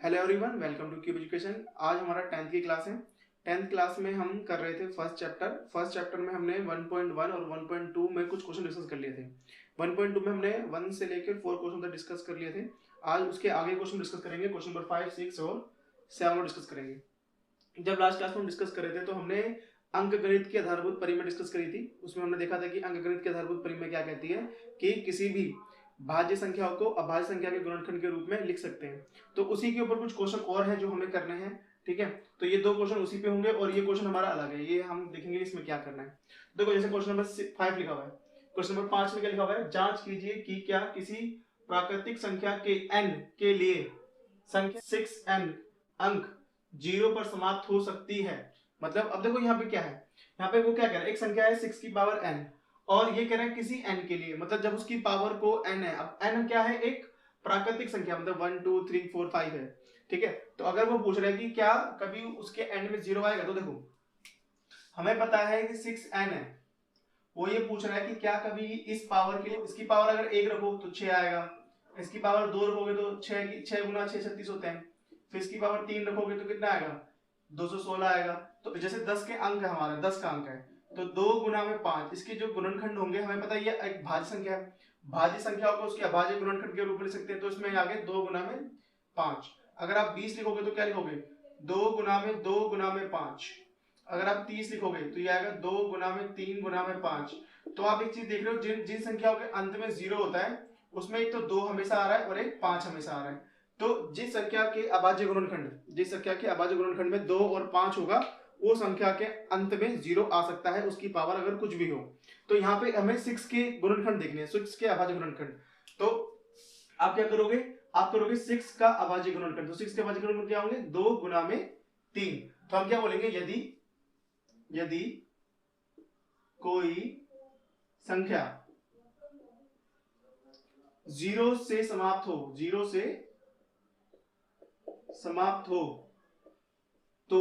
Hello everyone, welcome two cube education. आज हमारा 10th की क्लास है। 10th क्लास में हम कर रहे थे फर्स्ट चैप्टर में हमने 1.1 और 1.2 में कुछ क्वेश्चन डिस्कस कर लिए थे। 1.2 में हमने 1 से लेकर 4 क्वेश्चन तक डिस्कस कर लिए थे। आज उसके आगे क्वेश्चन डिस्कस करेंगे, क्वेश्चन नंबर 5, 6 और 7 डिस्कस करेंगे। जब लास्ट क्लास में हम डिस्कस कर रहे थे तो हमने अंकगणित की आधारभूत परिमेय डिस्कस करी थी। उसमें हमने देखा था कि अंकगणित की आधारभूत परिमेय क्या कहती है कि किसी भी भाज्य संख्याओं को अभाज्य संख्या के गुणनखंड के रूप में लिख सकते हैं। तो उसी के ऊपर कुछ क्वेश्चन और है जो हमें करने हैं, ठीक है। तो ये दो क्वेश्चन उसी पे होंगे और ये क्वेश्चन हमारा अलग है, ये हम देखेंगे इसमें क्या करना है। देखो जैसे क्वेश्चन नंबर 5 लिखा हुआ है, क्वेश्चन नंबर 5 में क्या लिखा हुआ है, जांच कीजिए कि क्या किसी प्राकृतिक संख्या के n के लिए संख्या 6n अंक 0 पर समाप्त हो सकती है। मतलब अब देखो यहाँ पे क्या है, यहाँ पे वो क्या कह रहा है, एक संख्या है 6 की पावर n और ये कह रहा है किसी n के लिए, मतलब जब उसकी पावर को n है। अब n क्या है, एक प्राकृतिक संख्या, मतलब 1 2 3 4 5 है, ठीक है। तो अगर वो पूछ रहा है कि क्या कभी उसके एंड में 0 आएगा, तो देखो हमें पता है कि 6n है, वो ये पूछ रहा है कि क्या कभी इस पावर के लिए, इसकी पावर अगर 1 रखो तो 6 आएगा, इसकी पावर 2 रखोगे तो 6 गुना 6 36 होते हैं, फिर इसकी पावर 3 रखोगे तो कितना आएगा, 216 आएगा। तो जैसे 10 के अंक है, हमारा 10 का अंक है, तो 2 गुना में 5, इसके जो गुणनखंड होंगे हमें पता है ये एक भाज्य संख्या है, भाज्य संख्याओं को उसके अभाज्य गुणनखंड के रूप में लिख सकते हैं। तो इसमें आगे 2 गुना में 5। अगर आप 20 लिखोगे तो क्या लिखोगे, 2 गुना में 2 गुना में 5। अगर आप 30 लिखोगे तो ये आएगा 2 गुना में 3 गुना में 5। तो आप एक चीज देख रहे हो, जिन संख्याओं के अंत में 0 होता है उसमें एक तो 2 हमेशा आ रहा है और एक 5 हमेशा आ रहा है। तो जिस संख्या के अभाज्य गुणनखंड में 2 और 5 होगा, वो संख्या के अंत में 0 आ सकता है, उसकी पावर अगर कुछ भी हो। तो यहाँ पे हमें 6 के गुणनखंड देखने हैं, 6 के अभाज्य गुणनखंड। तो आप क्या करोगे, आप करोगे 6 का अभाज्य गुणनखंड। तो 6 के अभाज्य गुणनखंड क्या होंगे, 2 गुना में 3। तो हम क्या बोलेंगे, यदि कोई संख्या 0 से समाप्त हो तो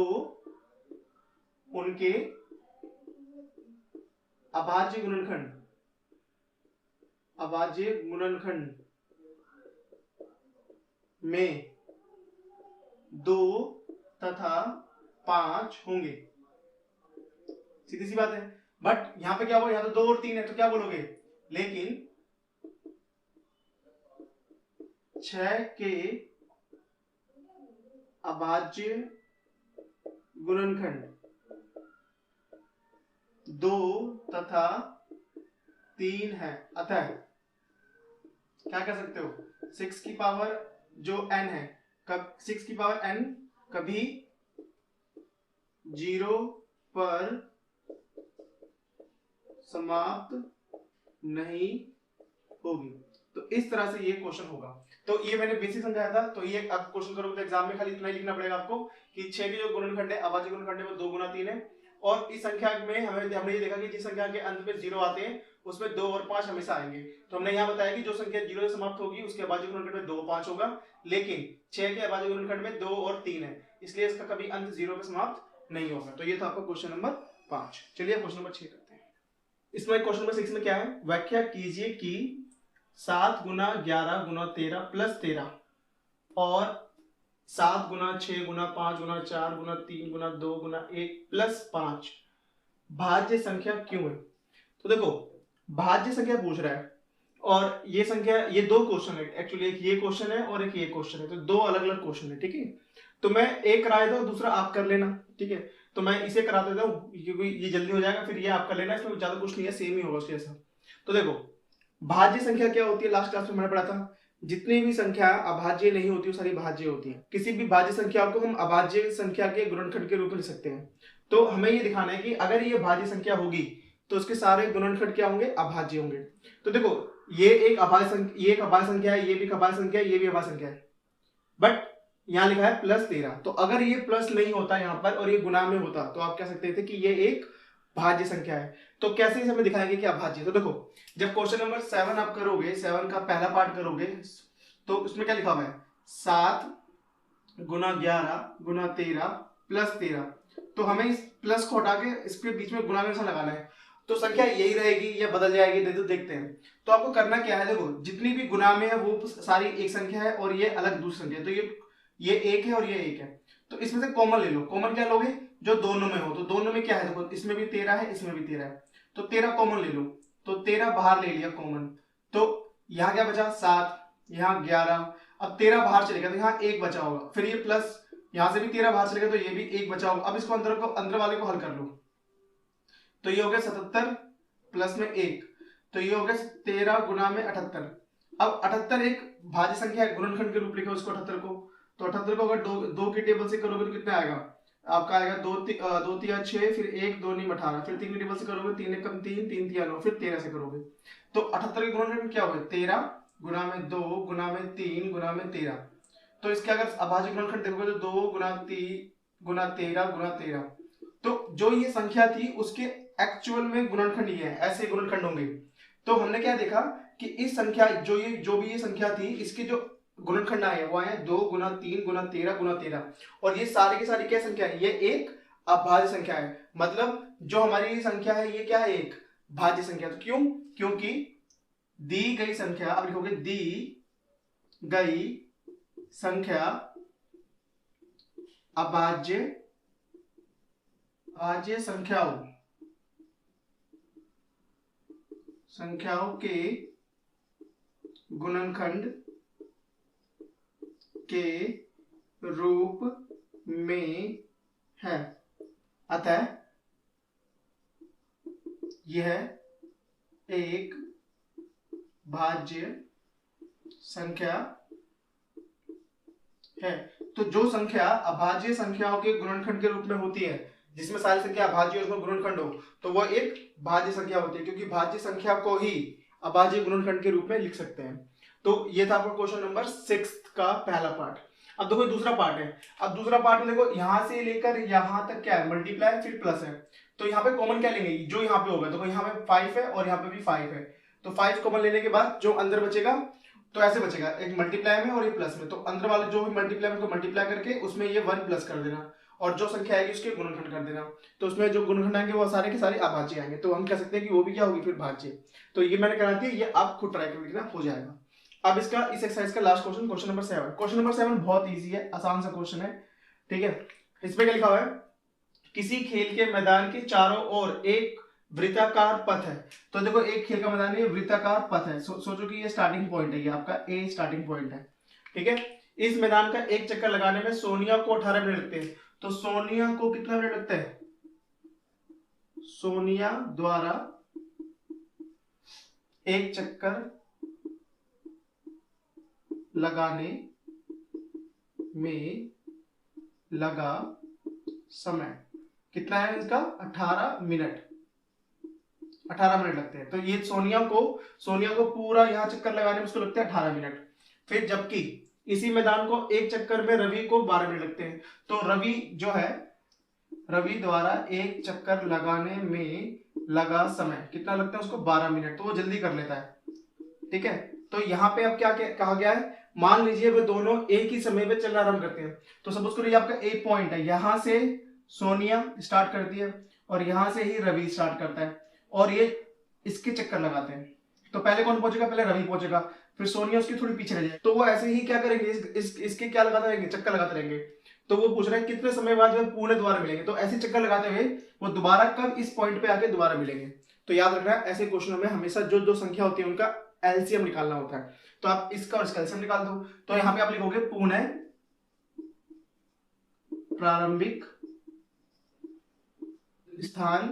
उनके अभाज्य गुणनखंड में 2 तथा 5 होंगे। सीधी सी बात है। बट यहां पे क्या होगा, यहां तो 2 और 3 है, तो क्या बोलोगे, लेकिन 6 के अभाज्य गुणनखंड 2 तथा 3 है। अतः क्या कह सकते हो, 6 की पावर जो n है, 6 की पावर n कभी 0 पर समाप्त नहीं होगी। तो इस तरह से ये क्वेश्चन होगा। तो ये मैंने बेसिक समझाया था। तो ये अब क्वेश्चन करोगे तो एग्जाम में खाली इतना ही लिखना पड़ेगा आपको कि 6 के जो गुणनखंड है, अभाज्य गुणनखंड है, वो 2 गुना 3 है। और इस संख्या में हमने ये देखा कि जिस संख्या के अंत में 0 आते हैं उसमें 2 और 5 हमेशा आएंगे। तो हमने यहाँ बताया कि जो संख्या 0 से समाप्त होगी उसके अभाज्य गुणनखंड में 2 5 होगा, लेकिन 6 के अभाज्य गुणनखंड में 2 और 3 है, इसलिए इसका कभी अंत 0 पे समाप्त नहीं होगा। तो ये था आपका क्वेश्चन नंबर 5। चलिए क्वेश्चन नंबर 6 करते हैं। इसमें क्वेश्चन नंबर 6 में क्या है, व्याख्या कीजिए कि 7 गुना 11 गुना 13 प्लस 13 और 7 गुना 6 गुना 5 गुना 4 गुना 3 गुना 2 गुना 1 प्लस 5 भाज्य संख्या क्यों है। तो देखो भाज्य संख्या पूछ रहा है और ये संख्या, ये दो क्वेश्चन है एक्चुअली, एक ये क्वेश्चन है और एक ये क्वेश्चन है, तो दो अलग अलग क्वेश्चन है, ठीक है। तो मैं एक करा देता हूं, दूसरा आप कर लेना, ठीक है। तो मैं इसे करा देता हूं क्योंकि ये जल्दी हो जाएगा, फिर ये आप कर लेना, इसमें ज्यादा कुछ नहीं है, सेम ही होगा उसके जैसा। तो देखो भाज्य संख्या क्या होती है, लास्ट क्लास में मैंने पढ़ा था, जितनी भी संख्या अभाज्य नहीं होती वो सारी भाज्य होती है। किसी भी भाज्य संख्या को हम अभाज्य संख्या के गुणनखंड के रूप में लिख सकते हैं। तो हमें ये दिखाना है कि अगर ये भाज्य संख्या होगी तो उसके सारे गुणनखंड क्या होंगे, अभाज्य होंगे। तो देखो ये एक अभाज्य संख्या है, ये भी अभाज्य संख्या है, ये भी अभाज्य संख्या है, बट यहाँ लिखा है प्लस 13। तो अगर ये प्लस नहीं होता यहाँ पर और ये गुना में होता तो आप कह सकते थे कि ये एक भाज्य संख्या है। तो कैसे इसे हमें दिखाएंगे कि अभाज्य। तो देखो जब क्वेश्चन नंबर 7 आप करोगे, 7 का पहला पार्ट करोगे, तो उसमें क्या लिखा हुआ है, 7 गुना 11 गुना 13 प्लस 13। तो हमें इस प्लस को हटा के इसके बीच में गुना का लगाना है, तो संख्या यही रहेगी या बदल जाएगी, देखते हैं। तो आपको करना क्या है, देखो जितनी भी गुना में है वो सारी एक संख्या है और ये अलग दूसरी संख्या है। तो ये ये 1 है और ये 1 है, तो इसमें से कॉमन ले लो। कॉमन क्या लोगे? जो दोनों में हो। तो दोनों में क्या है, देखो इसमें भी 13 है, इसमें भी 13 है, तो 13 कॉमन ले लो। तो 13 बाहर ले लिया कॉमन, तो यहाँ क्या बचा 7, यहाँ 11। अब 13 बाहर चलेगा तो यहाँ 1 बचा होगा, फिर ये प्लस यहाँ से भी 13 बाहर चलेगा तो ये भी 1 बचा होगा। अब इसको अंदर वाले को हल कर लो, तो ये हो गया 77 प्लस में 1, तो ये हो गया 13 गुना में 78। अब 78 एक भाज्य संख्या है, गुणनखंड के रूप लिखो उसको 78 को। तो 78 को अगर दो की टेबल से करोगे तो कितना आएगा आपका? आएगा 2 तिया 6, फिर 1 2 9 18, फिर 3 की टेबल से करोगे 3 एकम 3, 3 तिया 9, फिर 13 से करोगे तो 78 के गुणनखंड क्या होगा? 13 गुना में 2 गुना में 3 गुना में 13। तो इसके अगर अभाज्य गुणनखंड देखोगे तो 2 गुना 3 गुना 13 गुना 13। तो जो ये संख्या थी उसके एक्चुअल में गुणनखंड ये है, ऐसे गुणनखंड होंगे। तो हमने क्या देखा कि इस संख्या जो भी ये संख्या थी इसके जो गुणनखंड आए वो आए 2 गुना 3 गुना 13 गुना 13, और ये सारे के सारी क्या संख्या है? ये एक अभाज्य संख्या है। मतलब जो हमारी ये संख्या है ये क्या है? एक भाज्य संख्या। तो क्यों? क्योंकि दी गई संख्या, अब लिखोगे दी गई संख्या अभाज्य संख्याओं के गुणनखंड के रूप में है, अतः यह एक भाज्य संख्या है। तो जो संख्या अभाज्य संख्याओं के गुणनखंड के रूप में होती है, जिसमें सारी संख्या अभाज्य और उसमें गुणनखंड हो, तो वह एक भाज्य संख्या होती है, क्योंकि भाज्य संख्या को ही अभाज्य गुणनखंड के रूप में लिख सकते हैं। तो ये था आपका क्वेश्चन नंबर 6 का पहला पार्ट। अब देखो दूसरा पार्ट है। अब दूसरा पार्ट में देखो यहां से लेकर यहां तक क्या है? मल्टीप्लाई फिर प्लस है। तो यहाँ पे कॉमन क्या लेंगे? जो यहाँ पे होगा, देखो यहाँ पे 5 है और यहाँ पे भी 5 है, तो 5 कॉमन लेने के बाद जो अंदर बचेगा तो ऐसे बचेगा, एक मल्टीप्लाई में और एक प्लस में। तो अंदर वाले जो भी मल्टीप्लाई में उसको मल्टीप्लाई करके उसमें ये 1 प्लस कर देना, और जो संख्या आएगी उसके गुणनखंड कर देना। तो उसमें जो गुणनखंड आएंगे वो सारे के सारे अभाज्य आएंगे, तो हम कह सकते हैं कि वो भी क्या होगी? फिर भाज्य। तो ये मैंने करा दिया, ये आप खुद ट्राई करके देखना, हो जाएगा। अब इस एक्सरसाइज का last question, question number 7। Question number 7 बहुत इजी है, आसान सा क्वेश्चन है, ठीक है। इसमें क्या लिखा हुआ है? किसी खेल के मैदान के चारों ओर एक वृत्ताकार पथ है। तो देखो एक खेल का मैदान है, वृत्ताकार पथ है। सोचो कि ये स्टार्टिंग पॉइंट है, ये आपका ए स्टार्टिंग पॉइंट है, ठीक है। इस मैदान का एक चक्कर लगाने में सोनिया को 18 मिनट लगते हैं। तो सोनिया को कितना मिनट लगता है? सोनिया द्वारा एक चक्कर लगाने में लगा समय कितना है इसका? 18 मिनट। 18 मिनट लगते हैं। तो ये सोनिया को पूरा यहाँ चक्कर लगाने में उसको लगते हैं 18 मिनट। फिर जबकि इसी मैदान को एक चक्कर में रवि को 12 मिनट लगते हैं। तो रवि जो है, रवि द्वारा एक चक्कर लगाने में लगा समय कितना लगता है उसको? 12 मिनट। तो वो जल्दी कर लेता है, ठीक है। तो यहाँ पे अब क्या कहा गया है? मान लीजिए वे दोनों एक ही समय पे चलना आरंभ करते हैं। तो सपोज करो ये आपका एक पॉइंट है, यहां से सोनिया स्टार्ट करती है और यहां से ही रवि स्टार्ट करता है, और ये इसके चक्कर लगाते हैं। तो पहले कौन पहुंचेगा? पहले रवि पहुंचेगा, फिर सोनिया उसकी थोड़ी पीछे रह जाएगी। तो वो ऐसे ही क्या करेंगे? इसके क्या लगाते रहेंगे? चक्कर लगाते रहेंगे। तो वो पूछ रहे हैं कितने समय बाद में पूर्ण दोबारा मिलेंगे। तो ऐसे चक्कर लगाते हुए वो दोबारा कब इस पॉइंट पे आके दोबारा मिलेंगे। तो याद रखना है ऐसे क्वेश्चनों में हमेशा जो जो संख्या होती है उनका एलसीएम निकालना होता है। तो आप इसका और इसका एलसीएम निकाल दो। तो यहां पे आप लिखोगे पुनः प्रारंभिक स्थान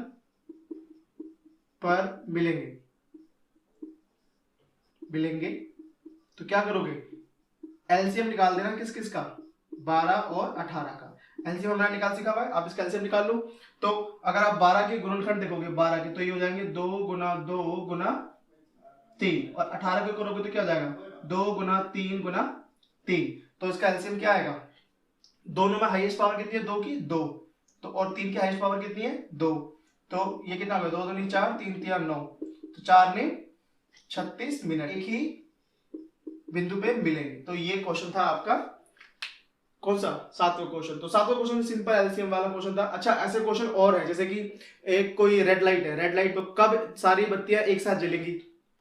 पर मिलेंगे। तो क्या करोगे? एलसीएम निकाल देना, किस किस का? 12 और 18 का एलसीएम हमने निकाल सीखा हुआ है। आप इसका एलसीएम निकाल लो। तो अगर आप 12 के गुणनखंड देखोगे 12 के, तो ये हो जाएंगे 2 गुना 2 गुना 3, और 18 के करोगे तो क्या हो जाएगा? 2 गुना 3 गुना 3। तो इसका एलसीएम क्या आएगा? दोनों में हाईएस्ट पावर कितनी है? 2 की 2, तो और 3 की हाईएस्ट पावर कितनी है? 2। तो ये कितना होगा? 2 दूनी 4, 3 तिया 9, तो 4 ने 36 मिनट एक ही बिंदु पे मिलेंगे। तो ये क्वेश्चन था आपका कौन सा? 7वां क्वेश्चन। तो 7वां क्वेश्चन सिंपल एलसीएम वाला क्वेश्चन था। अच्छा ऐसे क्वेश्चन और है, जैसे कि एक कोई रेड लाइट है, रेड लाइट पर कब सारी बत्तियां एक साथ जलेंगी?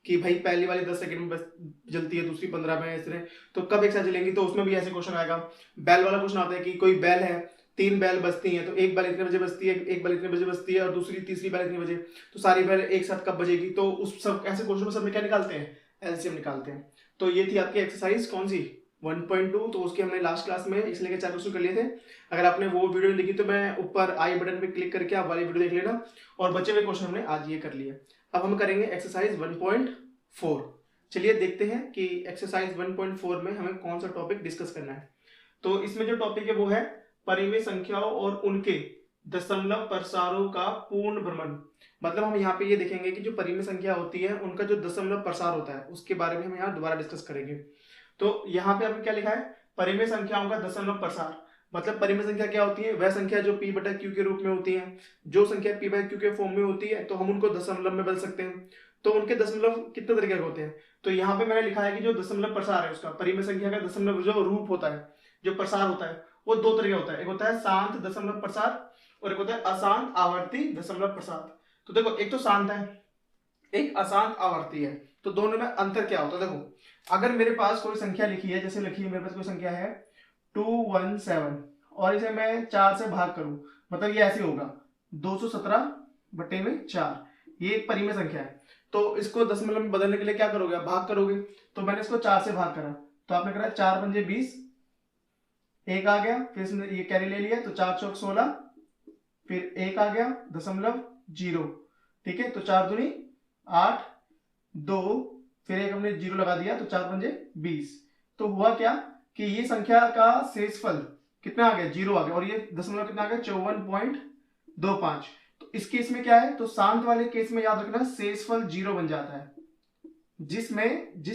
कि भाई पहली वाली 10 सेकंड में बस जलती है, दूसरी 15 में, इस तरह, तो कब एक साथ जलेंगी, तो उसमें भी ऐसे क्वेश्चन आएगा। बैल वाला क्वेश्चन आता है कि कोई बैल है, 3 बैल बजती हैं, तो एक बैल इतने बजे बजती है, एक बैल इतने बजे बजती है, और दूसरी तीसरी बैल इतने बजे, तो सारी बैल एक साथ कब बजेगी। तो उस सब ऐसे क्वेश्चन में सब में क्या निकालते हैं, एलसीएम निकालते हैं। तो ये थी आपकी एक्सरसाइज कौन सी 1.2। तो उसके हमने लास्ट क्लास में इसलिए के 4 क्वेश्चन कर लिए थे। अगर आपने वो वीडियो नहीं देखी तो मैं ऊपर आई बटन पे क्लिक करके आप वाली वीडियो देख लेना। और बचे हुए क्वेश्चन हमने आज ये कर लिए। अब हम करेंगे एक्सरसाइज 1.4। चलिए देखते हैं कि एक्सरसाइज 1.4 में हमें कौन सा टॉपिक डिस्कस करना है। तो इसमें जो टॉपिक है वो है परिमेय संख्याओं और उनके दशमलव प्रसारों का पूर्ण भ्रमण। मतलब हम यहाँ पे ये देखेंगे कि जो परिमेय संख्या होती है उनका जो दशमलव प्रसार होता है उसके बारे में हम यहाँ दोबारा डिस्कस करेंगे। तो यहाँ पे आपने क्या लिखा है, परिमेय संख्याओं का दशमलव प्रसार। मतलब परिमेय संख्या क्या होती है, वह संख्या जो p बटा q के रूप में होती है। जो संख्या p बाई q के फॉर्म में होती है तो हम उनको दशमलव में बदल सकते हैं। तो उनके दशमलव कितने तरीके के होते हैं, तो यहाँ पे मैंने लिखा है कि जो दशमलव प्रसार है उसका, परिमेय संख्या का दशमलव जो रूप होता है, जो प्रसार होता है, वो 2 तरह का होता है। एक होता है शांत दशमलव प्रसार और एक होता है अशांत आवर्ती दशमलव प्रसार। तो देखो, एक तो शांत है, एक अशांत आवर्ती है। तो दोनों में अंतर क्या होता है, देखो अगर मेरे पास कोई संख्या लिखी है, जैसे लिखी है मेरे पास कोई संख्या है 217 और इसे मैं 4 से भाग करूं, मतलब ये ऐसे होगा 217/4, ये एक परिमेय संख्या है। तो इसको दशमलव में बदलने के लिए क्या करोगे, आप भाग करोगे। तो मैंने इसको 4 से भाग करा, तो आपने करा 4 पंजे 20, एक आ गया, फिर इसने ये कैरी ले लिया तो 4 चौक 16, फिर एक आ गया दशमलव 0, ठीक है। तो 4 दूनी 8, 2, फिर एक हमने 0 लगा दिया तो 4 पंजे 20। तो हुआ क्या कि ये संख्या का शेषफल कितना आ गया, 0 आ गया, और ये दशमलव कितना आ गया 54.25। तो इस केस में क्या है, तो शांत वाले केस में याद रखना शेषफल 0 बन जाता है। जिस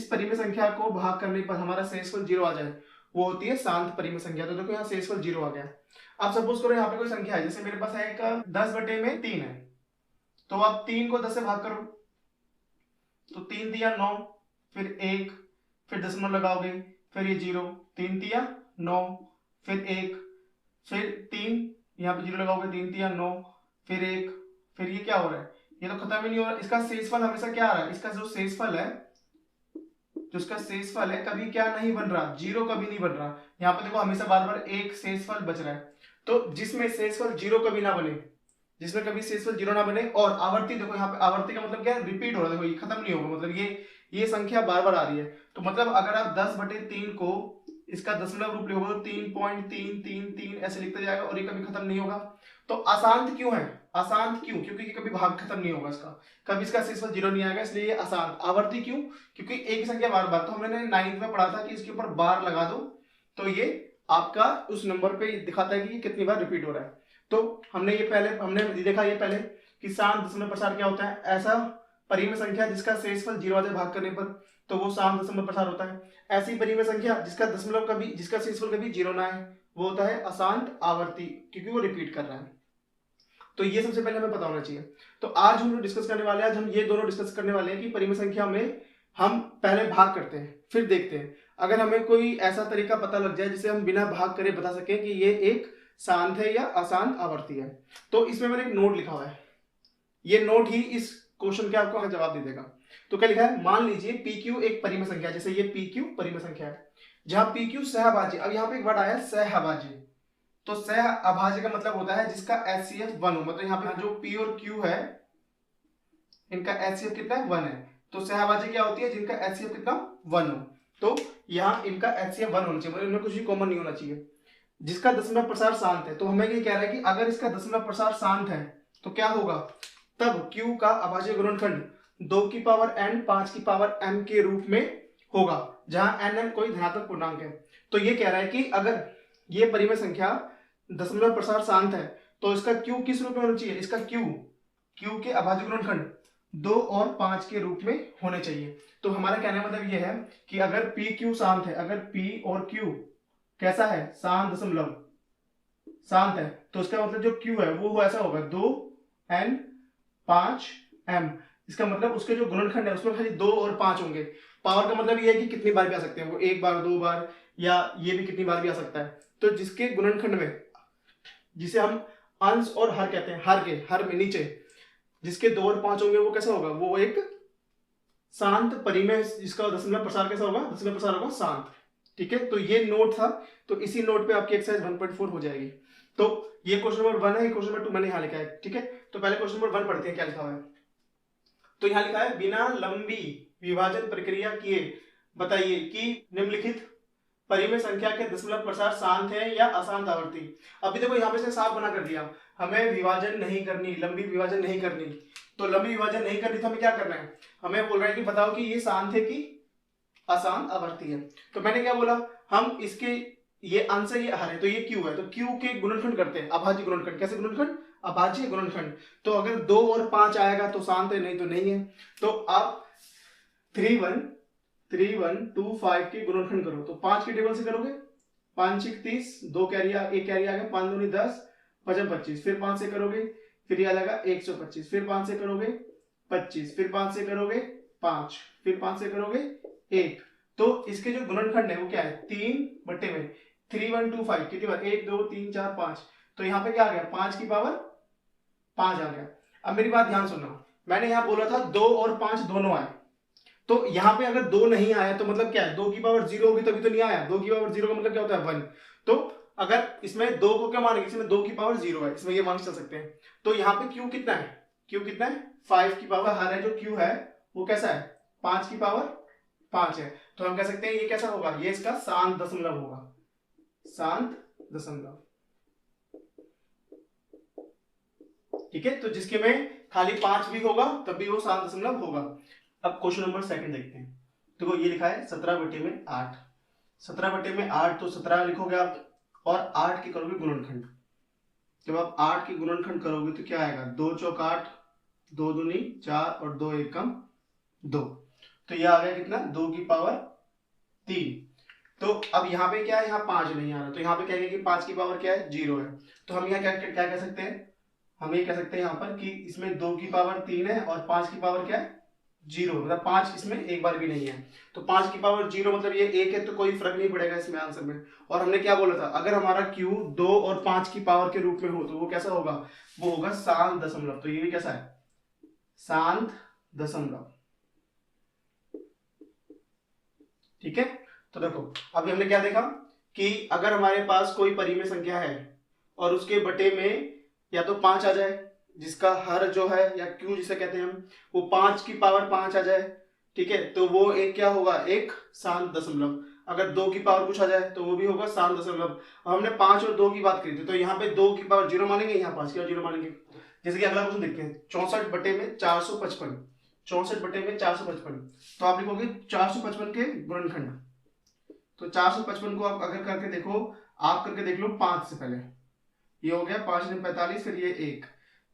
परिमेय संख्या को भाग करने पर हमारा शेषफल 0 आ जाए वो होती है शांत परिमेय संख्या। तो देखो यहाँ शेषफल 0 आ गया। अब सपोज करो यहाँ पे कोई संख्या है, जैसे मेरे पास है एक 10/3 है, तो आप 3 को 10 से भाग करो, तो 3 दिया 9, फिर 1, फिर दशमलव लगाओगे, फिर ये 0, 3 दिया 9, फिर 1, फिर 3, यहाँ पे 0 लगाओगे, 3 दिया 9, फिर 1, फिर ये क्या हो रहा है, ये तो खत्म ही नहीं हो रहा। इसका शेषफल हमेशा क्या आ रहा है, इसका जो शेषफल है, जो इसका शेषफल है कभी क्या नहीं बन रहा, 0 कभी नहीं बन रहा। यहाँ पे देखो हमेशा बार बार एक शेषफल बच रहा है। तो जिसमें शेषफल 0 कभी ना बने, जिसमें कभी शेषफल 0 ना बने, और आवर्ती, देखो यहाँ पे आवर्ती का मतलब क्या है, रिपीट हो रहा है, देखो ये खत्म नहीं होगा, मतलब ये संख्या बार बार आ रही है। तो मतलब अगर आप 10/3 को इसका दशमलव रूप लिखोगे तो 3.333 ऐसे लिखते जाएगा और ये कभी खत्म नहीं होगा। तो अशांत क्यों है, अशांत क्यों, क्योंकि ये कभी भाग खत्म नहीं होगा इसका, कभी इसका शेषफल 0 नहीं आएगा, इसलिए ये अशांत। आवर्ती क्यों, क्योंकि एक संख्या बार बार, तो हमने 9th में पढ़ा था कि इसके ऊपर बार लगा दो तो ये आपका उस नंबर पे दिखाता है कि ये कितनी बार रिपीट हो रहा है। तो हमने देखा ये पहले कि शांत दशमलव प्रसार क्या होता है, ऐसा परिमेय संख्या जिसका शेषफल 0 आ जाए भाग करने पर, तो वो शांत दशमलव प्रसार होता है। ऐसी परिमेय संख्या जिसका शेषफल कभी 0 ना आए, वो होता है अशांत आवर्ती, क्योंकि वो रिपीट कर रहा है। तो ये सबसे पहले हमें पता होना चाहिए। तो आज हम डिस्कस करने वाले हैं, आज हम ये दोनों डिस्कस करने वाले हैं कि परिमेय संख्या में हम पहले भाग करते हैं फिर देखते हैं। अगर हमें कोई ऐसा तरीका पता लग जाए जिसे हम बिना भाग करे बता सके कि ये एक शांत है या अशांत आवर्ती है, तो इसमें मैंने एक नोट लिखा हुआ है, ये नोट ही इस क्वेश्चन के आपको जवाब दे देगा। तो क्या लिखा है, मान लीजिए PQ एक परिमेय संख्या, जैसे ये PQ परिमेय संख्या है, जहां PQ सहभाज्य, अब यहाँ पे एक वर्ड आया सहभाज्य, तो सह अभाज्य का मतलब होता है जिसका HCF 1 हो, मतलब यहाँ पे जो P और Q है इनका HCF कितना है, 1 है। तो सहभाज्य क्या होती है, जिनका HCF कितना 1 हो। तो यहाँ इनका HCF 1 होना चाहिए, मतलब इनमें कुछ भी कॉमन नहीं होना चाहिए। जिसका दशमलव प्रसार शांत है, तो हमें ये कह रहा है कि अगर इसका दशमलव प्रसार शांत है तो क्या होगा, तब Q का अभाज्य गुणनखंड 2 की पावर n 5 की पावर m के रूप में होगा, जहां n कोई धनात्मक पूर्णांक है। तो ये कह रहा है कि अगर ये परिमेय संख्या दशमलव प्रसार शांत है तो इसका Q किस रूप में होना चाहिए, इसका Q के अभाज्य गुणनखंड 2 और 5 के रूप में होने चाहिए। तो हमारा कहने का मतलब यह है कि अगर PQ शांत है, अगर P और Q कैसा है, शांत दशमलव शांत है, तो इसका मतलब जो Q है वो ऐसा होगा 2n 5m। इसका मतलब उसके जो गुणनखंड है उसमें खाली 2 और 5 होंगे। पावर का मतलब ये है कि कितनी बार भी आ सकते हैं वो, 1 बार 2 बार, या ये भी कितनी बार भी आ सकता है। तो जिसके गुणनखंड में, जिसे हम अंश और हर कहते हैं, हर में नीचे जिसके 2 और 5 होंगे वो कैसा होगा, वो एक शांत परिमेय जिसका दशमलव प्रसार कैसा होगा, दशमलव प्रसार होगा शांत। ठीक है, तो ये नोट था, तो इसी नोट पे आपकी एक्सरसाइज 1.4 हो जाएगी। तो ये क्वेश्चन नंबर 1 है, क्वेश्चन नंबर 2 मैंने यहाँ लिखा है। ठीक है, तो पहले क्वेश्चन नंबर 1 पढ़ते हैं क्या लिखा हुआ है। तो यहाँ लिखा है बिना लंबी विभाजन प्रक्रिया किए बताइए कि निम्नलिखित परिमेय संख्या के दशमलव प्रसार शांत है या अशांत आवर्ती। अभी देखो यहाँ पे से साफ बना कर दिया, हमें विभाजन नहीं करनी, लंबी विभाजन नहीं करनी। तो लंबी विभाजन नहीं करनी तो हमें क्या करना है, हमें बोल रहा है कि बताओ कि ये शांत है कि अशांत आवर्ती है। तो मैंने क्या बोला, हम इसके ये अंश है, ये हर है, तो ये क्यू है, तो क्यू के गुणनखंड करते हैं, अभाज्य गुणनखंड। कैसे गुणनखंड, अभाज्य गुणनखंड। तो अगर 2 और 5 आएगा तो शांत है, नहीं तो नहीं है। तो आप 3 1 2 5 के गुणनखंड करो, तो 5 के टेबल से करोगे, 5 6 30, 2 कैरी, एक कैरी आ गया, 5 दूनी 10, 5 25, फिर 5 से करोगे, फिर ये आ जाएगा 125, फिर 5 से करोगे 25, फिर 5 से करोगे 5, फिर 5 से करोगे 1। तो इसके जो गुणनखंड है वो क्या है, 3 बट्टे में 3 1 2 5 कितनी बार, 1 2 3 4 5। तो यहाँ पे क्या आ गया, 5 की पावर 5 आ गया। अब मेरी बात ध्यान सुनना, मैंने यहाँ बोला था 2 और 5 दोनों आए, तो यहाँ पे अगर 2 नहीं आया तो मतलब क्या है, 2 की पावर 0 होगी तभी तो नहीं आया। 2 की पावर 0 का मतलब क्या होता है, 1। तो अगर इसमें 2 को क्या मानेंगे, इसमें 2 की पावर 0 है, इसमें ये मान चल सकते हैं। तो यहाँ पे क्यू कितना है, क्यू कितना है, 5 की पावर हर है, जो क्यू है वो कैसा है, 5 की पावर 5 है। तो हम कह सकते हैं ये कैसा होगा, ये इसका शांत दशमलव होगा, शांत दशमलव। ठीक है, तो जिसके में खाली 5 भी होगा तब भी वो शांत दशमलव होगा। अब क्वेश्चन नंबर 2 देखते हैं। देखो ये लिखा है 17 बटे में 8, 17 बटे में 8, तो 17 लिखोगे आप और 8 के करोगे गुणनखंड। जब आप 8 के गुणनखंड करोगे तो क्या आएगा, 2 चौक 8, 2 दूनी 4 और 2 एकम 2। तो ये आ गया कितना, 2 की पावर 3। तो अब यहाँ पे क्या है, यहाँ 5 नहीं आ रहा, तो यहाँ पे कहेंगे कि 5 की पावर क्या है, 0 है। तो हम यहाँ क्या क्या कह सकते हैं, हम ये कह सकते हैं यहाँ पर कि इसमें 2 की पावर 3 है और 5 की पावर क्या है, 0, मतलब 5 इसमें एक बार भी नहीं है। तो 5 की पावर 0 मतलब ये 1 है, तो कोई फर्क नहीं पड़ेगा इसमें आंसर में। और हमने क्या बोला था, अगर हमारा Q 2 और 5 की पावर के रूप में हो तो वो कैसा होगा, वो होगा शांत दशमलव। तो ये भी कैसा है, शांत दशमलव। ठीक है, तो देखो अभी हमने क्या देखा कि अगर हमारे पास कोई परिमेय संख्या है और उसके बटे में या तो 5 आ जाए, जिसका हर जो है या क्यू जिसे कहते हैं हम, वो 5 की पावर 5 आ जाए, ठीक है, तो वो एक क्या होगा, एक शांत दशमलव। अगर 2 की पावर कुछ आ जाए तो वो भी होगा शांत दशमलव। हमने 5 और 2 की बात करी थी, तो यहाँ पे 2 की पावर 0 मानेंगे, यहाँ 5 की पावर 0 मानेंगे। जैसे कि अगला क्वेश्चन देखते हैं, 64 बटे में 455, 64 बटे में 455। तो आप लिखोगे 455 के गुणनखंड। तो 455 को आप अगर करके देखो, आप करके देख लो 5 से पहले, ये हो गया 5 ने 45, फिर ये 1,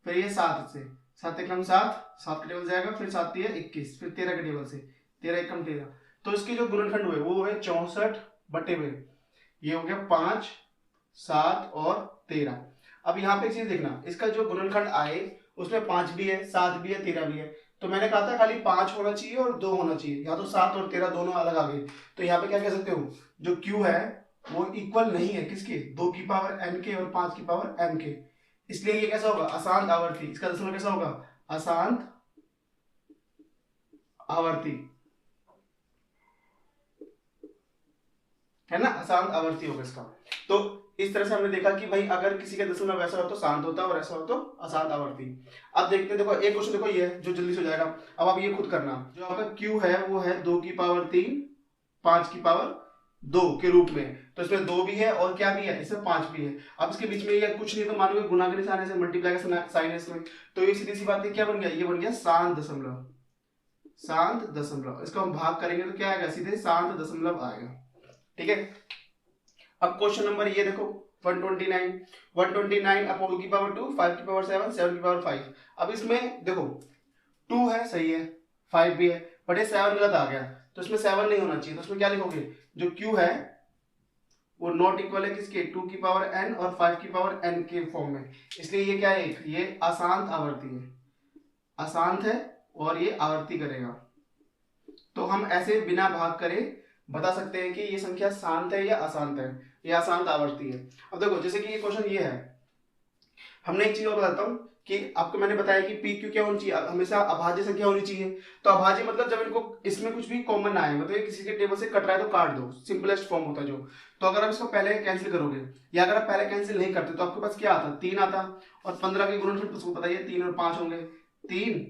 फिर ये 7 से, 7 एकम 7, 7 के टेबल जाएगा, फिर 7 3 21, फिर 13 के टेबल से, 13 एकम 13। तो इसके जो गुणनखंड हुए वो है 64 बटे में, ये हो गया 5 7 और 13। अब यहाँ पे एक चीज देखना, इसका जो गुणनखंड आए उसमें 5 भी है, 7 भी है, 13 भी है। तो मैंने कहा था खाली 5 होना चाहिए और 2 होना चाहिए, या तो 7 और 13 दोनों अलग आ गए। तो यहाँ पे क्या कह सकते हो, जो Q है वो इक्वल नहीं है किसके, 2 की पावर n के और 5 की पावर m के। इसलिए ये कैसा होगा, अशांत आवर्ती। इसका दशमलव कैसा होगा, अशांत आवर्ती, है ना, अशांत आवर्ती होगा इसका। तो इस तरह से हमने देखा कि भाई अगर किसी का दशमलव ऐसा हो तो शांत होता है और ऐसा हो तो अशांत आवर्ती। अब देखते हैं, देखो एक क्वेश्चन देखो ये है जो जल्दी से हो जाएगा। अब आप ये खुद करना, जो आपका Q है वो है 2 की पावर 3, 5 की पावर 2 के रूप में। तो इसमें 2 भी है और क्या भी है, इसमें 5 भी है। अब इसके बीच में ये कुछ नहीं तो मानोगे गुणा के निशान से, मल्टीप्लाई का साइन है इसमें, तो ये सीधी सी बात है, क्या बन गया, ये बन गया शांत दशमलव, शांत दशमलव। इसको हम भाग करेंगे तो क्या आएगा, सीधे शांत दशमलव आएगा। ठीक है, अब क्वेश्चन नंबर ये देखो 129, 129 अपॉन 2 की पावर 2, 5 की पावर 7, 7 की पावर 5। अब इसमें देखो 2 है सही है, 5 भी है, बट ये 7 गलत आ गया, तो इसमें 7 नहीं होना चाहिए। तो इसमें क्या लिखोगे, जो Q है वो नॉट इक्वल है किसके, 2 की पावर n और 5 की पावर n के फॉर्म में। इसलिए ये क्या है, ये अशांत आवर्ती है, अशांत है और ये आवर्ती करेगा। तो हम ऐसे बिना भाग करे बता सकते हैं कि ये संख्या शांत है या अशांत है, या अशांत आवर्ती है। अब देखो जैसे कि ये क्वेश्चन ये है, हमने एक चीज और बताता हूँ कि आपको मैंने बताया कि पी क्यू क्या होनी चाहिए, हमेशा अभाज्य संख्या होनी चाहिए। तो अभाज्य मतलब जब इनको इसमें कुछ भी कॉमन ना आए, मतलब किसी के टेबल से कट रहा है तो काट दो, सिंपलेस्ट फॉर्म होता है जो। तो अगर आप इसको पहले कैंसिल करोगे या अगर आप पहले कैंसिल नहीं करते तो आपके पास क्या आता, 3 आता, और 15 के गुणनफल तो उसको बताइए 3 और 5 होंगे, 3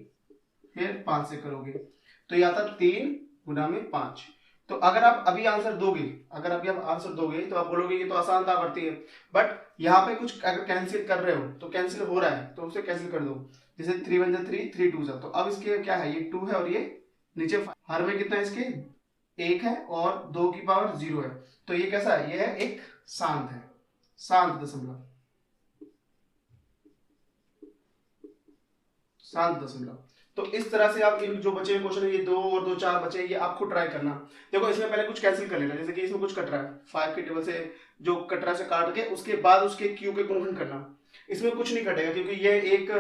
फिर 5 से करोगे तो ये आता 3 गुना में 5। तो अगर आप अभी आंसर दोगे, अगर अभी आप आंसर दोगे तो आप बोलोगे ये तो आसान आवर्ती है, बट यहाँ पे कुछ अगर कैंसिल कर रहे हो तो कैंसिल हो रहा है तो उसे कैंसिल कर दो, जैसे 3 वन जा 3, 3 टू जा, तो अब इसके क्या है, ये 2 है और ये नीचे हर में कितना है इसके 1 है और 2 की पावर 0 है, तो ये कैसा है, ये है एक शांत है, शांत दशमलव, शांत दशमलव। तो इस तरह से आप इन जो बचे क्वेश्चन है, ये 2 और 2 4 बचे, ये आपको ट्राई करना। देखो इसमें पहले कुछ कैंसिल कर लेना, जैसे कि इसमें कुछ कट रहा है 5 के टेबल से जो कट रहा है से काट के उसके बाद उसके क्यू के गुणनफल करना, इसमें कुछ नहीं कटेगा क्योंकि ये एक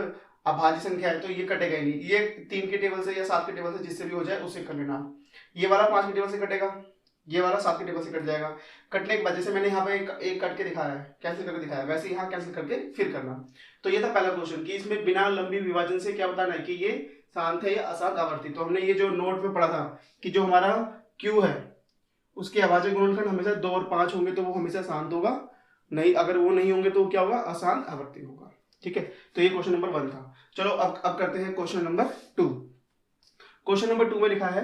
अभाज्य संख्या है तो ये कटेगा ही नहीं, ये 3 के टेबल से या 7 के टेबल से जिससे भी हो जाए उससे कर लेना। ये वाला 5 के टेबल से कटेगा, ये वाला 7 के टेबल से कट जाएगा। कटने के बाद जैसे मैंने यहाँ पे एक कट के दिखाया है, कैंसिल करके दिखाया है, वैसे यहाँ कैंसिल करके फिर करना। तो ये था पहला क्वेश्चन कि इसमें बिना लंबी विभाजन से क्या बताना है कि ये शांत है या अशांत आवर्ती। तो हमने ये जो नोट में पढ़ा था कि जो हमारा Q है उसके अभाज्य गुणनखंड हमेशा 2 और 5 होंगे तो वो हमेशा शांत होगा, नहीं अगर वो नहीं होंगे तो क्या होगा, अशांत आवर्ती होगा। ठीक है, तो ये क्वेश्चन नंबर 1 था। चलो अब करते हैं क्वेश्चन नंबर 2। क्वेश्चन नंबर 2 में लिखा है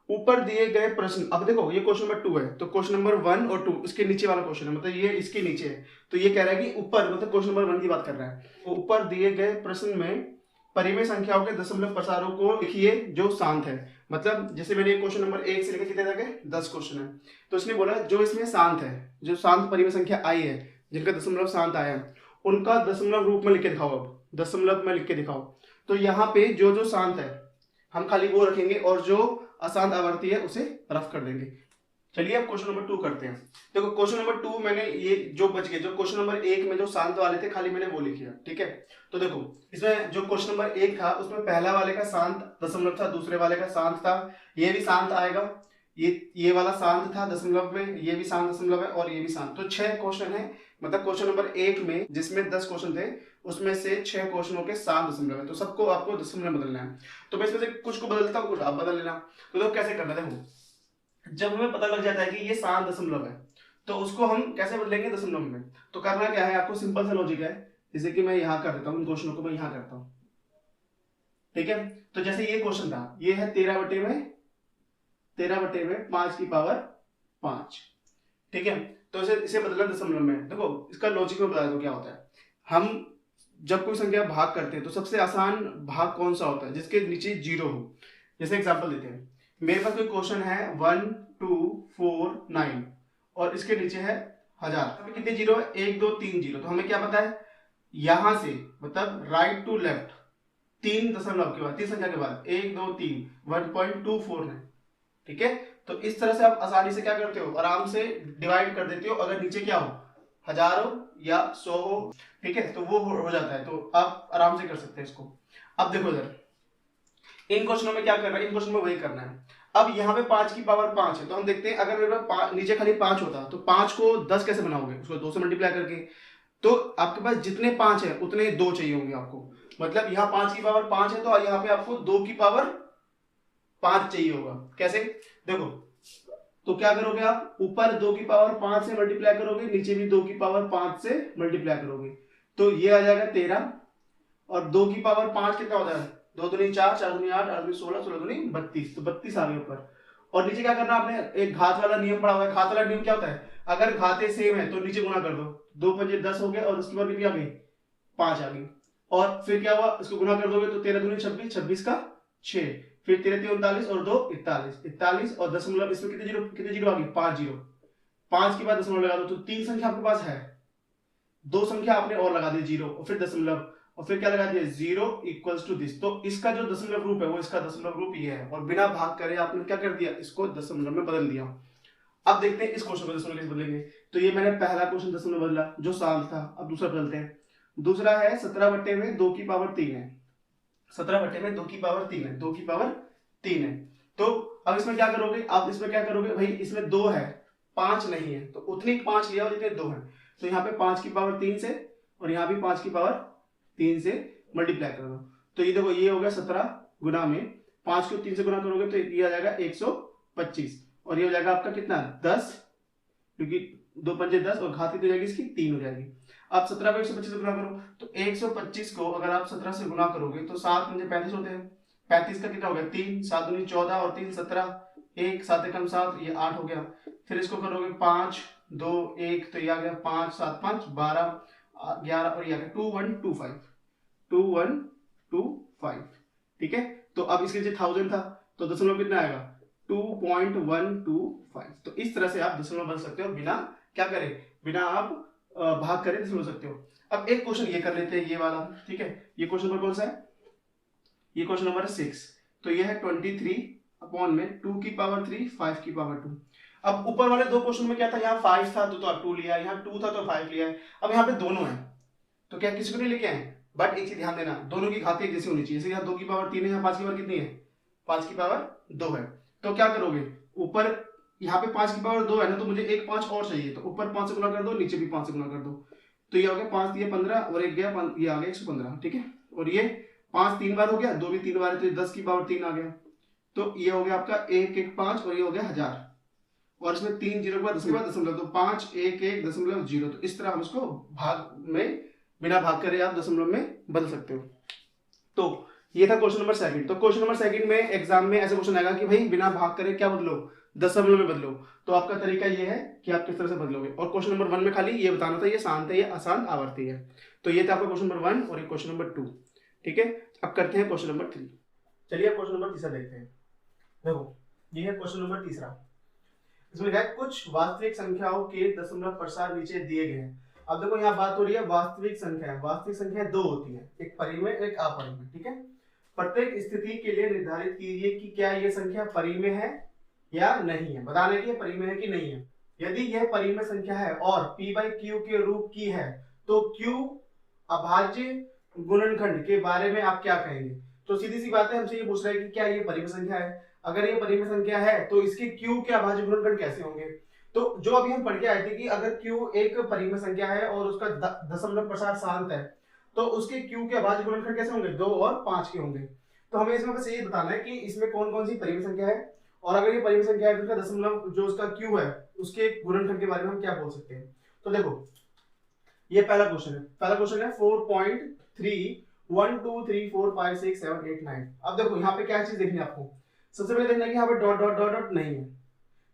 ऊपर दिए गए प्रश्न, अब देखो ये क्वेश्चन नंबर 2 है तो क्वेश्चन नंबर 1 और 2 इसके नीचे वाला क्वेश्चन है, मतलब ये इसके नीचे है, तो ये कह रहा है कि ऊपर मतलब क्वेश्चन नंबर 1 की बात कर रहा है, ऊपर दिए गए प्रश्न में परिमेय संख्याओं के दशमलव प्रसारों को लिखिए जो शांत है। मतलब जैसे मैंने क्वेश्चन नंबर 1 से लेकर कितने तक 10 क्वेश्चन है, तो इसने बोला जो इसमें शांत है, जो शांत परिमेय संख्या आई है जिनका दशमलव शांत आया उनका दशमलव रूप में लिख के दिखाओ, अब दशमलव में लिख के दिखाओ। तो यहाँ पे जो जो शांत है हम खाली वो रखेंगे और जो अशांत आवर्ती है उसे रफ कर देंगे। चलिए अब क्वेश्चन नंबर 2 करते हैं। देखो क्वेश्चन नंबर 2 मैंने ये जो बच गए, जो क्वेश्चन नंबर 1 में जो शांत वाले थे खाली मैंने वो लिखे, ठीक है। तो देखो इसमें जो क्वेश्चन नंबर 1 था उसमें पहला वाले का शांत दशमलव था, दूसरे वाले का शांत था, ये भी शांत आएगा, ये वाला शांत था दशमलव में, ये भी शांत दशमलव है और ये भी शांत। तो 6 क्वेश्चन है, मतलब क्वेश्चन नंबर 1 में जिसमें 10 क्वेश्चन थे उसमें से 6 क्वेश्चनों के शांत दशमलव है, तो सबको आपको दशमलव में बदलना है। तो मैं इसमें से कुछ को बदलता हूँ, कुछ आप बदल लेना। तो देखो कैसे करना है, देखो जब हमें पता लग जाता है कि ये शांत दशमलव है तो उसको हम कैसे बदलेंगे दशमलव में। तो करना क्या है, आपको सिंपल सा लॉजिक है, जैसे कि मैं यहाँ कर देता हूँ, इन क्वेश्चनों को मैं यहाँ करता हूँ, ठीक है। तो जैसे ये क्वेश्चन था, ये है 13 बटे में 5 की पावर 5, ठीक है। तो इसे बदलना दशमलव में। देखो इसका लॉजिक में बता दो क्या होता है, हम जब कोई संख्या भाग करते हैं तो सबसे आसान भाग कौन सा होता है, जिसके नीचे 0 हो। जैसे एग्जांपल देते हैं, मेरे पास कोई क्वेश्चन है 1 2 4 9 और इसके नीचे है 1000, कितने जीरो है, 1 2 3 जीरो। तो हमें क्या पता है, यहां से मतलब राइट टू लेफ्ट 3 दशमलव के बाद 3 संख्या के बाद 1 2 3 1.24 है, ठीक है। तो इस तरह से आप आसानी से क्या करते हो, आराम से डिवाइड कर देते हो, अगर नीचे क्या हो 1000 हो या 100 हो, ठीक है, तो वो हो जाता है, तो आप आराम से कर सकते हैं इसको। अब देखो इधर इन क्वेश्चनों में क्या करना है, इन क्वेश्चन में वही करना है। अब यहाँ पे 5 की पावर 5 है, तो हम देखते हैं अगर मेरे पास नीचे खाली 5 होता तो 5 को 10 कैसे बनाओगे, उसको 2 से मल्टीप्लाई करके। तो आपके पास जितने 5 है उतने 2 चाहिए होंगे आपको, मतलब यहाँ 5 की पावर 5 है तो यहाँ पे आपको 2 की पावर 5 चाहिए होगा। कैसे, देखो तो क्या करोगे आप, ऊपर 2 की पावर 5 से मल्टीप्लाई करोगे, नीचे भी 2 की पावर 5 से मल्टीप्लाई करोगे, तो ये आ जाएगा 13 और 2 की पावर 5 कितना होता है, 2 दूनी 4 4 दूनी 8 8 दूनी 16 16 दूनी 32, तो 32 आ गए ऊपर। और नीचे क्या करना, आपने एक घात वाला नियम पढ़ा हुआ है। घात वाला नियम क्या होता है, अगर घाते सेम है तो नीचे गुणा कर दो, 2 पंजे 10 हो गए और उसके बाद कितनी आ गई 5 आ गई, और फिर क्या हुआ इसको गुणा कर दोगे तो 13 दूनी 26 26 का 6, फिर 13 3 39 और 2 41 41 और दशमलव इसमें कितने जीरो आ गई 5 जीरो, 5 के बाद दशमलव लगा दो, तो 3 संख्या आपके पास है, 2 संख्या आपने और लगा दी जीरो और फिर दशमलव और फिर क्या लगा दिया 0 इक्वल्स टू दिस। तो इसका जो दशमलव रूप है वो इसका दशमलव रूप ये है, और बिना भाग करे आपने क्या कर दिया, इसको दशमलव में बदल दिया। अब देखते हैं इस क्वेश्चन को दशमलव कैसे बदलेंगे। तो ये मैंने पहला क्वेश्चन दशमलव बदला जो शांत था, अब दूसरा बदलते हैं। दूसरा है 17 बटे में 2 की पावर 3 है, 17 बटे में 2 की पावर 3 है, 2 की पावर 3 है। तो अब इसमें क्या करोगे, अब इसमें क्या करोगे भाई, इसमें 2 है 5 नहीं है, तो उतनी 5 लिया और जितने 2 है, तो यहाँ पे 5 की पावर 3 से और यहाँ भी 5 की पावर 3 से मल्टीप्लाई कर दो। तो ये देखो ये हो गया 17 गुना में 5 को 3 से गुना करोगे तो ये आ जाएगा 125 और ये हो जाएगा आपका कितना 10, क्योंकि 2 पंजे 10 और घात कितनी हो जाएगी इसकी 3 हो जाएगी। अब 17 को 125 से गुना करो तो 125 को अगर आप 17 से गुना करोगे तो 7 पंजे 35 होते हैं। 35 का कितना हो गया 3, 7 दूनी 14 और 3 17, 1 7 एकम 7, ये 8 हो गया। फिर इसको करोगे 5 2 1 तो ये आ गया 5 7 5 12 11 और ये आ गया 2125 2125। ठीक है, तो अब इसके नीचे 1000 था तो दशमलव कितना आएगा 2.125। तो इस तरह से आप दशमलव बन सकते हो बिना क्या करें, बिना आप भाग करें दशमलव सकते हो। अब एक क्वेश्चन ये कर लेते हैं ये वाला। ठीक है, ये क्वेश्चन नंबर कौन सा है, ये क्वेश्चन नंबर 6। तो ये है 23 अपॉन में 2 की पावर 3 5 की पावर 2। अब ऊपर वाले दो क्वेश्चन में क्या था, यहाँ 5 था तो 2 लिया, यहाँ 2 था तो 5 लिया है। अब यहाँ पे दोनों है तो क्या किसी को नहीं लेके आए, बट एक चीज ध्यान देना दोनों की घात एक जैसी होनी चाहिए। जैसे यहाँ 2 की पावर 3 है, यहाँ 5 की पावर कितनी है 5 की पावर 2 है। तो क्या करोगे, ऊपर यहाँ पे 5 की पावर 2 है ना, तो मुझे एक 5 और चाहिए, तो ऊपर 5 से गुना कर दो, नीचे भी 5 से गुना कर दो। तो ये हो गया 5 दिए 15 और एक गया ये आ गया 115। ठीक है, और ये 5 3 बार हो गया, 2 भी 3 बार है तो 10 की पावर 3 आ गया। तो ये हो गया आपका 1 1 5 और ये हो गया 1000 और इसमें 3 जीरो के बाद दशमलव, तो 5 1 1 दशमलव 0। तो इस तरह हम इसको भाग में बिना भाग करे आप दशमलव में बदल सकते हो। तो ये था क्वेश्चन नंबर 2। तो क्वेश्चन नंबर 2 में एग्जाम में ऐसा क्वेश्चन आएगा कि भाई बिना भाग करे क्या बदलो, दशमलव में बदलो। तो आपका तरीका ये है कि आप किस तरह से बदलोगे। और क्वेश्चन नंबर 1 में खाली ये बताना था ये शांत है, ये अशांत आवर्ती है। तो ये था आपका क्वेश्चन नंबर 1 और ये क्वेश्चन नंबर 2। ठीक है, अब करते हैं क्वेश्चन नंबर 3। चलिए अब क्वेश्चन नंबर 3 देखते हैं। देखो ये है क्वेश्चन नंबर 3। इसमें लिखा है कुछ वास्तविक संख्याओं के दशमलव प्रसार नीचे दिए गए हैं। अब देखो यहाँ बात हो रही है वास्तविक संख्या। वास्तविक संख्या 2 होती है, एक परिमेय एक अपरिमेय। ठीक है, प्रत्येक स्थिति के लिए निर्धारित कीजिए कि क्या यह संख्या परिमेय है या नहीं है। बताने की परिमेय है कि नहीं है। यदि यह परिमेय संख्या है और p/q के रूप की है तो q अभाज्य गुणनखंड के बारे में आप क्या कहेंगे। तो सीधी सी बात है, हमसे ये पूछ रहा है कि क्या ये परिमेय संख्या है। अगर ये परिमेय संख्या है तो इसके q के अभाज्य गुणनखंड कैसे होंगे। तो जो अभी हम पढ़ के आए थे कि अगर q एक परिमेय संख्या है और उसका दशमलव प्रसार शांत है तो उसके q के अभाज्य गुणनखंड कैसे होंगे, 2 और 5 के होंगे। तो हमें इसमें बस ये बताना है कि इसमें कौन कौन सी परिमेय संख्या है और अगर ये परिमेय संख्या है तो उसका दशमलव जो उसका q है उसके गुणनखंड के बारे में हम क्या बोल सकते हैं। तो देखो ये पहला क्वेश्चन है। पहला क्वेश्चन है 4.3 1 2 3 4 5 6 7 8 9। अब देखो यहाँ पे क्या चीज देखनी है आपको। सबसे पहले देखना है कि यहाँ पे डॉट डॉट डॉट डॉट नहीं है।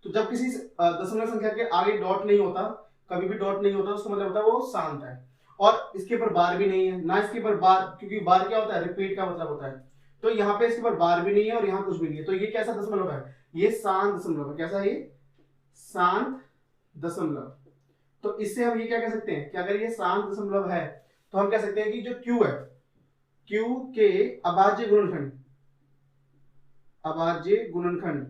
तो जब किसी दशमलव संख्या के आगे डॉट नहीं होता, कभी भी डॉट नहीं होता, उसका मतलब होता है वो शांत है। और इसके ऊपर बार भी नहीं है ना, इसके ऊपर बार, क्योंकि बार क्या होता है रिपीट का मतलब होता है। तो यहाँ पे इसके ऊपर बार भी नहीं है और यहाँ कुछ भी नहीं है। तो ये कैसा दशमलव है, ये शांत दशमलव है। कैसा है ये, शांत दशमलव। तो इससे हम ये क्या कह सकते हैं कि अगर ये शांत दशमलव है तो हम कह सकते हैं कि जो q है, q के अभाज्य गुणनखंड, अभाज्य गुणनखंड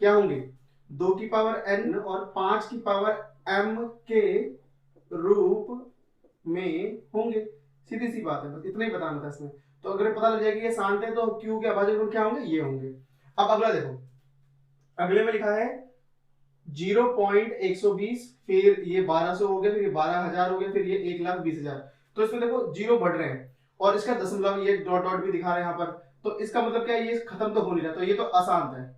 क्या होंगे, 2 की पावर n और 5 की पावर m के रूप में होंगे। सीधी सी बात है, बस इतना ही बताना था इसमें। तो अगर पता लग जाए कि ये शांत है तो q के अभाज्य गुण क्या होंगे, ये होंगे। अब अगला देखो, अगले में लिखा है 0.120, फिर ये 1200 हो गया, फिर ये 12,000 हो गया, फिर ये 1,20,000। तो इसमें देखो जीरो बढ़ रहे हैं और इसका दशमलव ये डॉट डॉट भी दिखा रहा है यहाँ पर। तो इसका मतलब क्या है, ये खत्म तो हो नहीं रहा, तो ये तो अशांत है।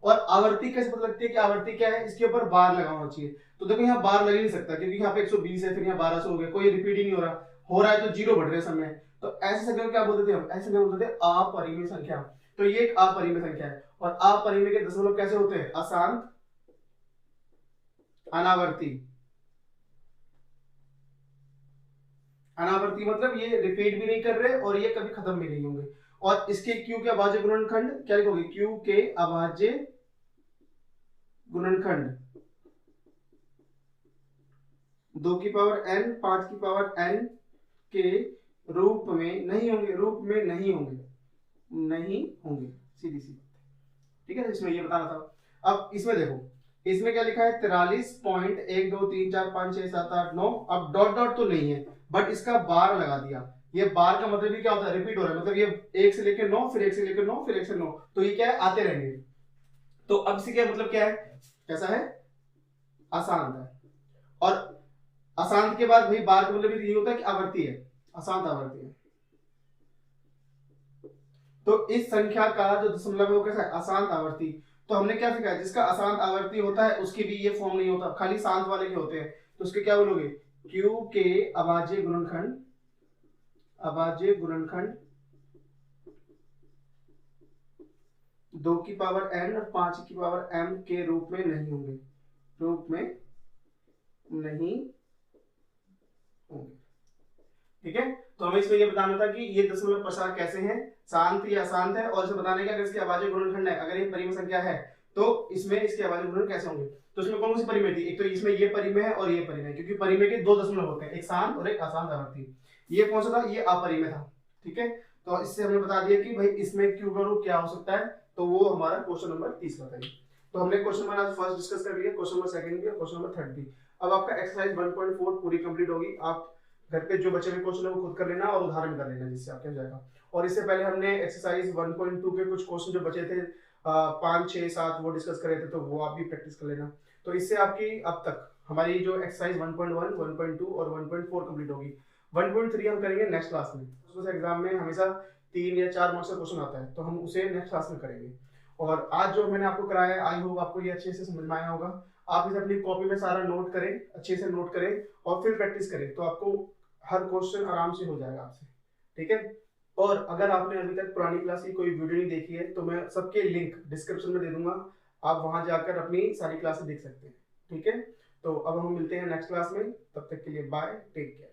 और आवर्ती कैसे पता लगती है कि आवर्ती क्या है, इसके ऊपर बार लगा होना चाहिए। तो देखो यहाँ बार लग ही नहीं सकता क्योंकि यहाँ पे 120 है, फिर यहाँ 1200 हो गया, कोई रिपीट ही नहीं हो रहा है तो जीरो बढ़ रहे हैं समय। तो ऐसी संख्या को क्या बोलते थे हम, ऐसी संख्या बोलते थे अपरिमेय संख्या। तो ये एक अपरिमेय संख्या है और अपरिमेय के दशमलव कैसे होते हैं, अशांत, अनावर्ती। अनावर्ती मतलब ये रिपीट भी नहीं कर रहे और ये कभी खत्म भी नहीं होंगे। और इसके q के अभाज्य गुणनखंड क्या लिखोगे, q के अभाज्य गुणनखंड 2 की पावर n 5 की पावर n के रूप में नहीं होंगे, रूप में नहीं होंगे, नहीं होंगे, सीधी सी। ठीक है, इसमें ये बताना था। अब इसमें देखो, इसमें क्या लिखा है 43.123456789। अब डॉट डॉट तो नहीं है बट इसका बार लगा दिया। ये बार का मतलब ही क्या होता है, रिपीट हो रहा है, मतलब ये 1 से लेकर 9, फिर 1 से लेकर 9, फिर 1 से 9, तो ये क्या है, आते रहेंगे। तो अब इससे क्या मतलब क्या है, कैसा है, अशांत है। और अशांत के बाद भाई बार का मतलब ये होता है कि आवर्ती है, अशांत आवर्ती है। तो इस संख्या का जो दशमलव है वो कैसा है, अशांत आवर्ती। तो हमने क्या सीखा है, जिसका अशांत आवर्ती होता है उसकी भी ये फॉर्म नहीं होता, खाली शांत वाले के होते हैं। तो उसके क्या बोलोगे, q के अभाज्य गुणनखंड, अभाज्य गुणनखंड 2 की पावर n और 5 की पावर m के रूप में नहीं होंगे, रूप में नहीं होंगे। ठीक है, तो हमें इसमें ये बताना था कि ये दशमलव प्रसार कैसे हैं, शांत या अशांत है, और इसे बताने का अगर इसके अभाज्य गुणनखंड है, अगर ये परिमेय संख्या है तो इसमें इसके अभाज्य गुणनखंड कैसे होंगे। तो इसमें कौन सी परिमेय थी, एक तो इसमें ये परिमेय है और ये परिमेय, क्योंकि परिमेय के दो दशमलव होते हैं, एक शांत और एक अशांत आवर्ती। ये कौन सा था, ये अपरिमेय था। ठीक है, तो इससे हमने बता दिया कि भाई इसमें q का रूप क्या हो सकता है, तो वो हमारा क्वेश्चन नंबर 30 बताइए। तो हमने क्वेश्चन नंबर आज फर्स्ट डिस्कस कर लिया, क्वेश्चन नंबर सेकंड भी और क्वेश्चन नंबर थर्ड भी। अब आपका एक्सरसाइज 1.4 पूरी कंप्लीट होगी। आप घर पे जो बचे हुए क्वेश्चन है वो खुद कर लेना और उदाहरण कर लेना, जिससे आपके हो जाएगा। और इससे पहले हमने एक्सरसाइज 1.2 के कुछ क्वेश्चन जो बचे थे 5, 6, 7 वो डिस्कस करे थे, तो वो आप भी प्रैक्टिस कर लेना। तो इससे आपकी अब तक हमारी जो एक्सरसाइज 1.1, 1.2 और 1.4 कंप्लीट होगी। 1.3 हम करेंगे नेक्स्ट क्लास में। उस एग्जाम में हमेशा 3 या 4 मार्क्स का क्वेश्चन आता है, तो हम उसे नेक्स्ट क्लास में करेंगे। और आज जो मैंने आपको कराया है, आई होप आपको ये अच्छे से समझ में आया होगा। आप इसे अपनी कॉपी में सारा नोट करें, अच्छे से नोट करें और फिर प्रैक्टिस करें, तो आपको हर क्वेश्चन आराम से हो जाएगा आपसे। ठीक है, और अगर आपने अभी तक पुरानी क्लास की कोई वीडियो नहीं देखी है तो मैं सबके लिंक डिस्क्रिप्शन में दे दूंगा, आप वहां जाकर अपनी सारी क्लासेस देख सकते हैं। ठीक है, तो अब हम मिलते हैं नेक्स्ट क्लास में, तब तक के लिए बाय, टेक केयर।